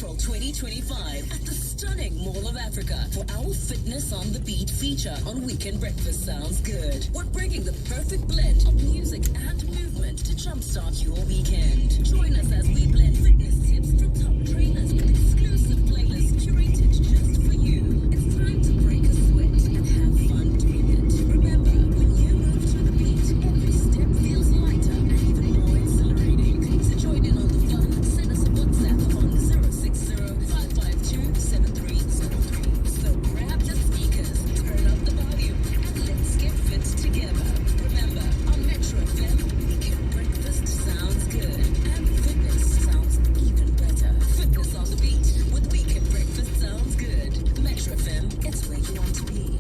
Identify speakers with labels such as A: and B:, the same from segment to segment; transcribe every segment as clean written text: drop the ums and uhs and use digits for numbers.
A: April 2025 at the stunning Mall of Africa for our Fitness on the Beat feature on Weekend Breakfast Sounds Good. We're bringing the perfect blend of music and movement to jumpstart your weekend. Join us as we blend fitness tips from top trainers with exclusive playlists curated just for you. It's time to break a sweat and have fun doing it. Remember, when you move to the beat, every step feels lighter and even more exhilarating. So join in on the fun. Send us a WhatsApp on 060-552-7373. So grab your speakers, turn up the volume, and let's get fit together. Remember, on Metro FM, Weekend Breakfast sounds good, and fitness sounds even better. Fitness on the beat with Weekend Breakfast sounds good. Metro FM, it's where you want to be.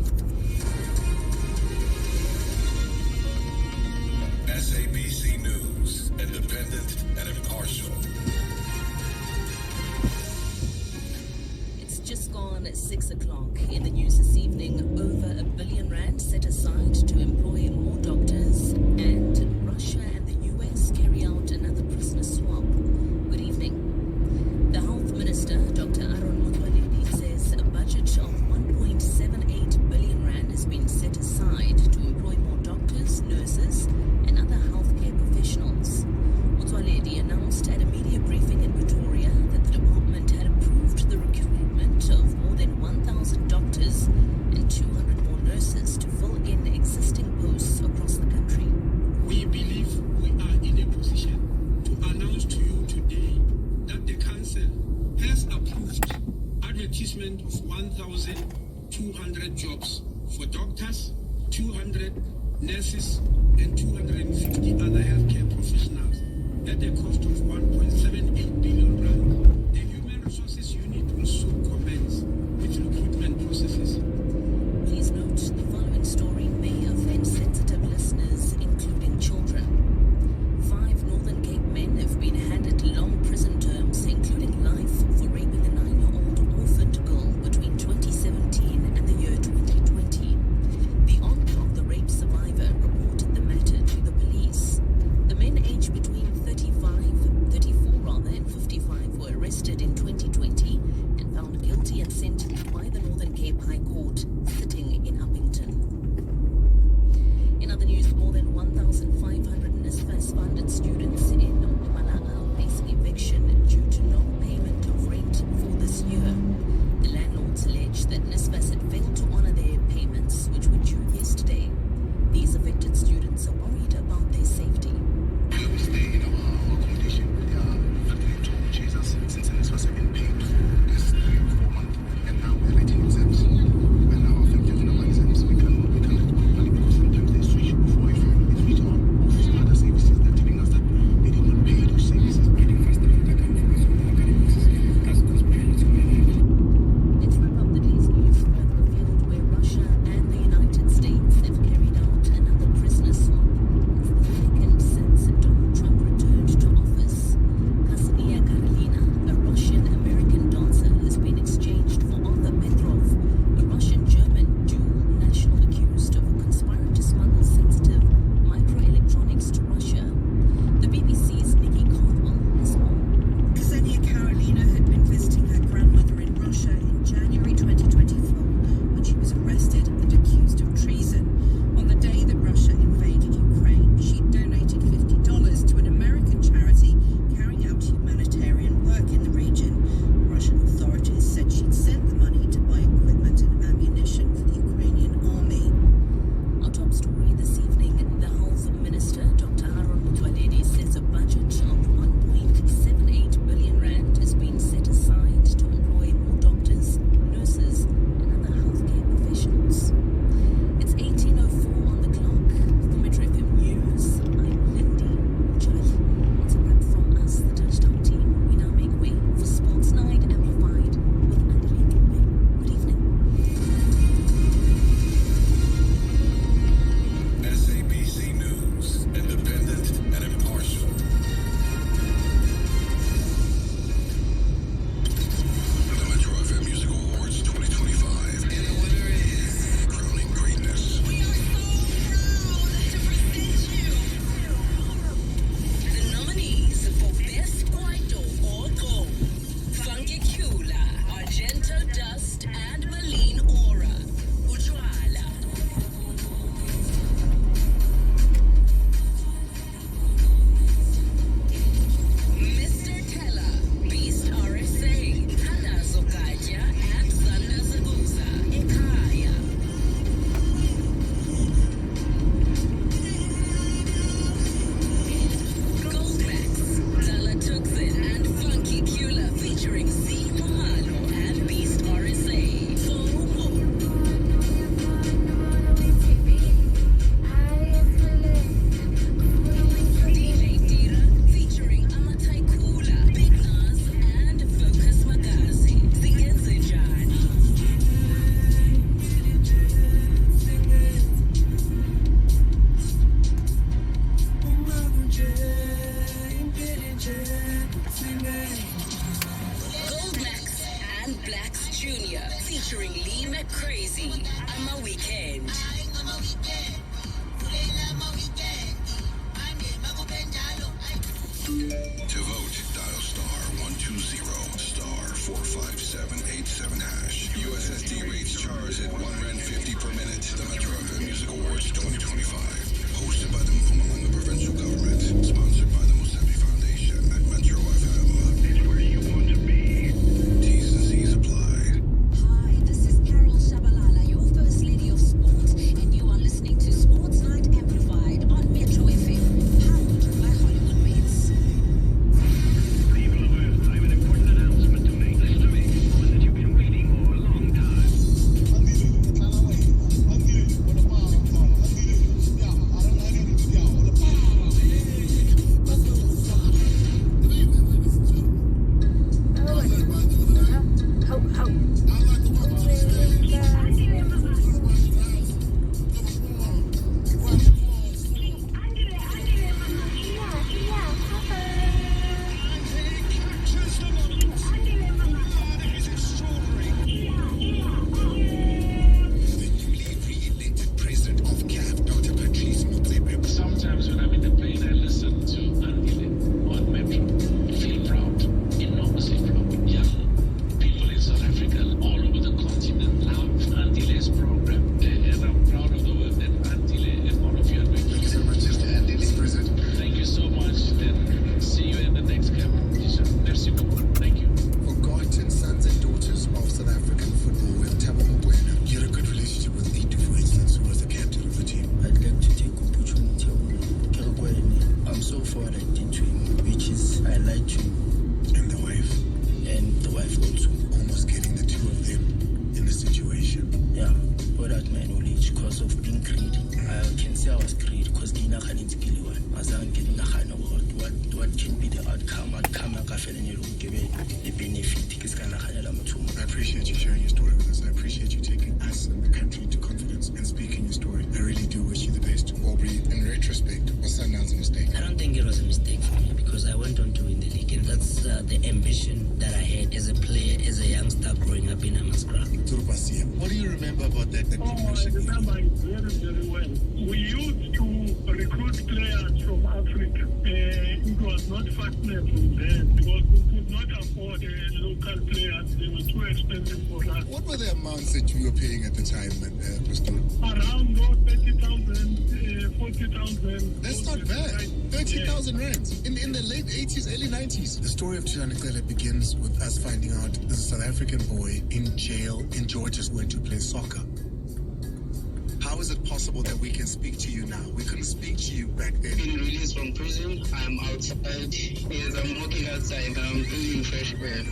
B: SABC News, independent and impartial.
A: It's just gone 6 o'clock. In the news this evening, over R1 billion set aside to employ more doctors, and Russia and the US carry out another prisoner swap. Good evening. The Health Minister, Dr. says a budget of R1.78 billion has been set aside to employ more doctors, nurses, and other healthcare professionals. Motsoaledi announced at a media briefing in Pretoria that the department had approved the recruitment of more than 1,000 doctors and 200 more nurses to fill in existing posts across the country.
C: We believe we are in a position to announce to you today that the Council has approved advertisement of 1,200 jobs for doctors, 200 nurses, and 250 other healthcare professionals at a cost of 1.78 billion rand. The Human Resources Unit will soon commence with recruitment processes.
A: Please note the following story may offend sensitive listeners, including children. 5 Northern Cape men have been handed long prison terms, including life, for raping a 9-year-old orphaned girl between 2017 and the year 2020. The aunt of the rape survivor reported the matter to the police. The men aged between 34 and 55 Gold Max and Blacks Jr. featuring Lee McCrazy. I'm a weekend.
B: To vote, dial *120 *45787 hash. USSD rates charged at R1.50 per minute. The Metro FM Music Awards 2025, hosted by the Mpumalanga provincial government, sponsored by the Musevi Foundation at Metro FM. It's where you want to be. T's and C's applied.
D: Hi, this is Carol Shabalala, your First Lady of Sport, and you are listening to Sports Night Amplified on Metro FM, powered by Hollywood Mates.
E: People of Earth, I have an important announcement to make. Listen to me, one that you've been waiting for a long time. Sometimes when I'm in the plane, I listen to Andile on Metro. Feel proud, enormously proud. Young people in South Africa, all over the continent, love Andile's program. And I'm proud of the work that Andile and all of you are doing.
B: Thank you so much, Mr. Andy, President.
E: Thank you so much, and see you in the next competition. Merci beaucoup. Thank you.
B: Forgotten sons and daughters of South African football with Thabo Mokoena. You had a good relationship with Itu, for instance, who was the captain of the team.
F: I'd like to take opportunity of Kerogwene. I'm so far addicted to him, which is I like to,
B: And the wife.
F: and the wife also.
B: Almost getting the two of them in the situation.
F: Yeah, without my knowledge, because of being greedy. I can say I was greedy because Dina Khan's killing one. As I'm getting a hand about what can be the outcome. Outcome, I can't any room give the benefit. It's gonna
B: I appreciate you sharing your story with us. I appreciate you taking us and the country into confidence and speaking your story. I really do wish you the best. Aubrey, in retrospect, was Sundowns a mistake?
F: I don't think it was a mistake for me because I went on to win the league, and that's the ambition that I had as a player, as a youngster growing up in Amaskra.
B: Turupasia. What do you remember about that
C: Oh, I
B: promotion?
C: remember it very, very well. We used to recruit players from Africa. It was not fashionable then because we could not afford local players. They were too expensive for us.
B: What were the amounts that you were paying at the time, Pastor?
C: Around 30,000, 40,000.
B: That's not bad. 30,000 rands in the late 80s, early 90s. The story of Chilanikele begins with us finding out there's a South African boy in jail in Georgia who went to play soccer. How is it possible that we can speak to you now? We couldn't speak to you back then.
G: Been released from prison. I'm outside. Yes, I'm walking outside. I'm breathing fresh air.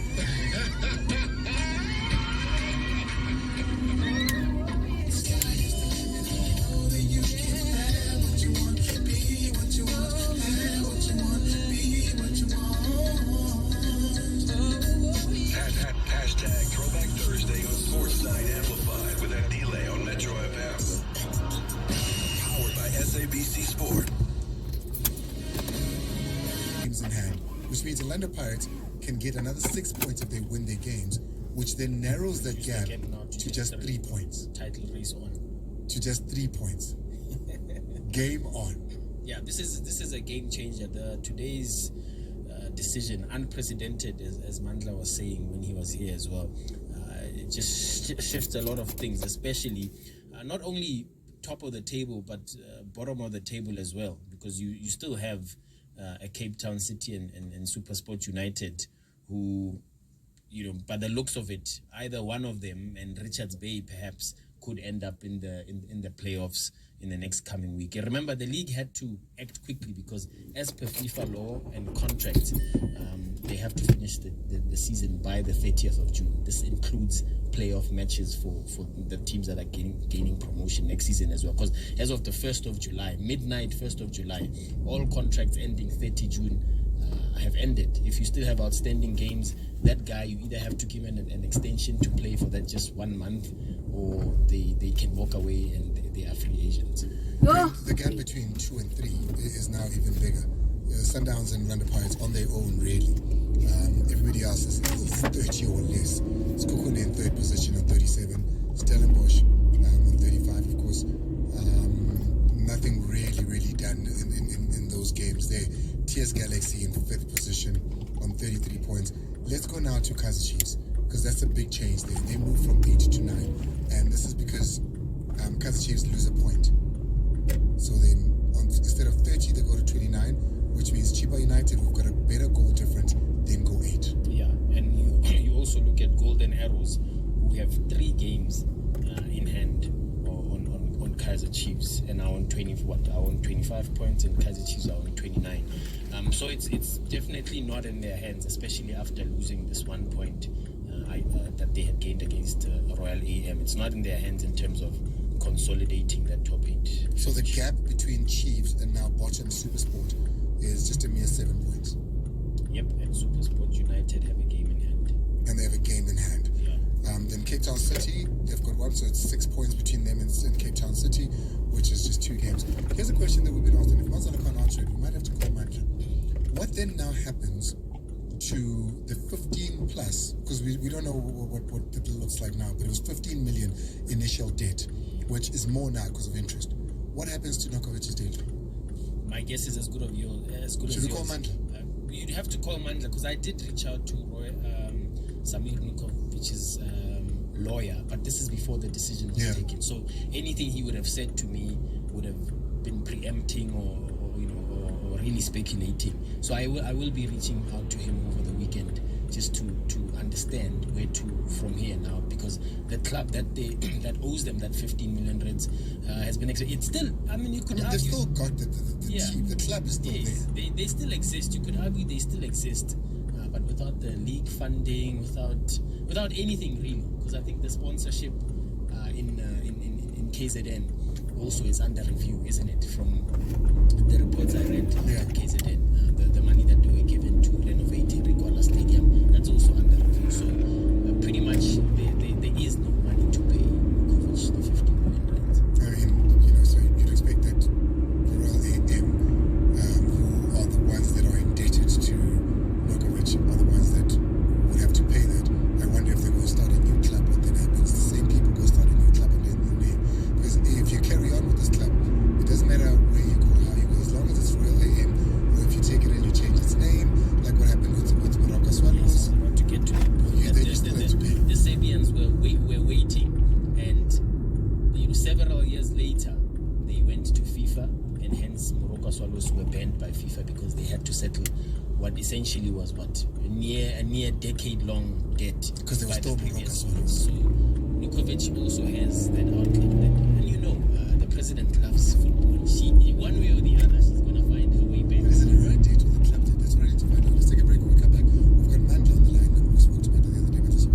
B: Hashtag Throwback Thursday on Sports Night Amplified with Andile on Metro FM. Powered by SABC Sport. Games in hand, which means the Orlando Pirates can get another 6 points if they win their games, which then narrows the gap to just 3 points.
F: Title race on.
B: To just 3 points. Game on.
F: Yeah, this is a game changer. Today's decision, unprecedented, as Mandla was saying when he was here as well. It just shifts a lot of things, especially not only top of the table, but bottom of the table as well, because you still have a Cape Town City and SuperSport United who, by the looks of it, either one of them and Richards Bay perhaps could end up in the playoffs in the next coming week. And remember, the league had to act quickly because as per FIFA law and contract, they have to finish the season by the 30th of June. This includes playoff matches for the teams that are gaining promotion next season as well. Because as of the 1st of July, midnight 1st of July, all contracts ending 30 June have ended. If you still have outstanding games, that guy, you either have to give him an extension to play for that just 1 month, or they can walk away and they are free agents.
B: The gap between 2 and 3 is now even bigger. Sundowns and Orlando Pirates on their own, really. else is 30 or less. Skukune in third position on 37. Stellenbosch on 35, of course. Nothing really done in those games there. TS Galaxy in fifth position on 33 points. Let's go now to Kaizer Chiefs, because that's a big change there. They moved from 8 to 9, and this is because Kaizer Chiefs lose a point. So then, instead of 30, they go to 29, which means Chiba United, who've got a better goal difference, then go 8.
F: Yeah, and you also look at Golden Arrows, who have 3 games in hand on Kaizer Chiefs, and are on 25 points, and Kaizer Chiefs are on 29. So it's definitely not in their hands, especially after losing this 1 point that they had gained against Royal AM. It's not in their hands in terms of consolidating that top 8.
B: So the gap between Chiefs and now bottom Supersport is just a mere 7 points.
F: Yep, and Supersport United have a game in hand.
B: And they have a game in hand.
F: Yeah.
B: Then Cape Town City, they've got 1, so it's 6 points between them and Cape Town City, which is just 2 games. Here's a question that we've been asked, and if Mazala can't answer it, we might have to call Mandla. What then now happens to the 15 plus, because we don't know what it looks like now, but it was 15 million initial debt, which is more now because of interest. What happens to Nokovic's debt?
F: My guess is as good as yours.
B: Should we call Mandla?
F: You'd have to call Mandla, because I did reach out to Samir Nukovic's lawyer, but this is before the decision was taken. So anything he would have said to me would have been preempting or really speculating. So I will be reaching out to him over the weekend just to understand where to from here now, because the club that owes them that 15 million rands has been it's still, I mean, you could argue
B: they've still got the team. The club is still there.
F: They still exist. You could argue they still exist, but without the league funding, without anything really, because I think the sponsorship in KZN also is under review, isn't it? From the reports I read, KZN, the money that they were given to renovate Ricola Stadium, that's also under review. So pretty much there is no money to pay Nukovic the 15 million rands.
B: I mean, so you'd expect that the Royal AM, who are the ones that are indebted to Nukovic, are the ones that would have to pay that. I wonder if they go start a new club, what then happens? The same people go start a new club and then new name. Because if you carry on with this club, it doesn't matter where you go, how you go, as long as it's Royal AM, or if you take it and you change its name, like what happened with Morocco Swallows.
F: Not to get to it. The Serbians were waiting, and several years later they went to FIFA, and hence Morocco Swallows were banned by FIFA because they had to settle what essentially was a near decade-long debt.
B: Because they were still Morocco Swallows.
F: So Nukovic also has that outlet, and the president loves football. She, one way or the other, she's gonna find her way back.
B: But is it a right date or the club date? That's what I need to find out. Let's take a break. When we come back, we've got Mandla on the line. We spoke to Mandla the other day, but just a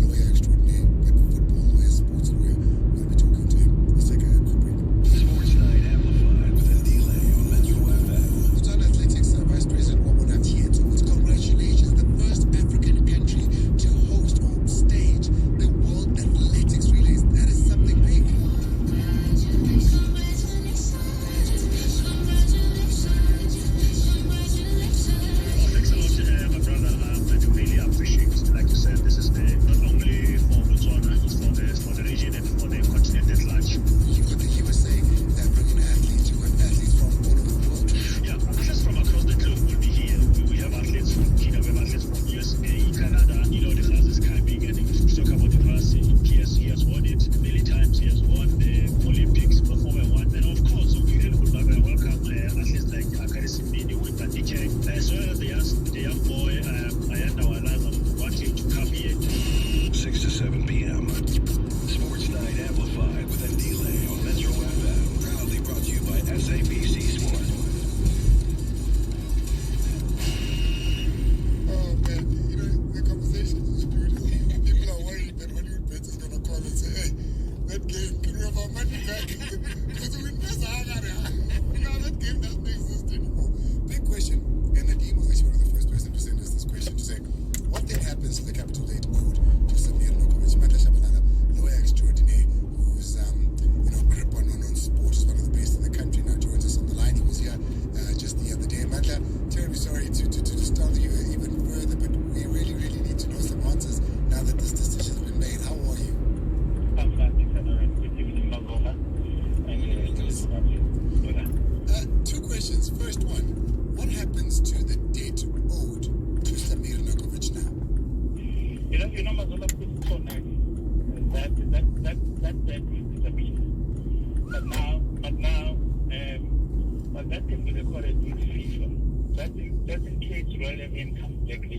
B: lawyer extraordinaire, but football lawyer, sports lawyer. We'll be talking to him. Let's take a quick break.
H: Sports Night Amplified with a delay on Metro FM.
B: Sudan Athletics Vice President Wabona Tieto was congratulations, the first African country to host or stage the World Athletics Relays. That is something big.
I: you know, Mazola put it so nice. That will disappear. But that can be recorded with FIFA. That in case royal income declaration.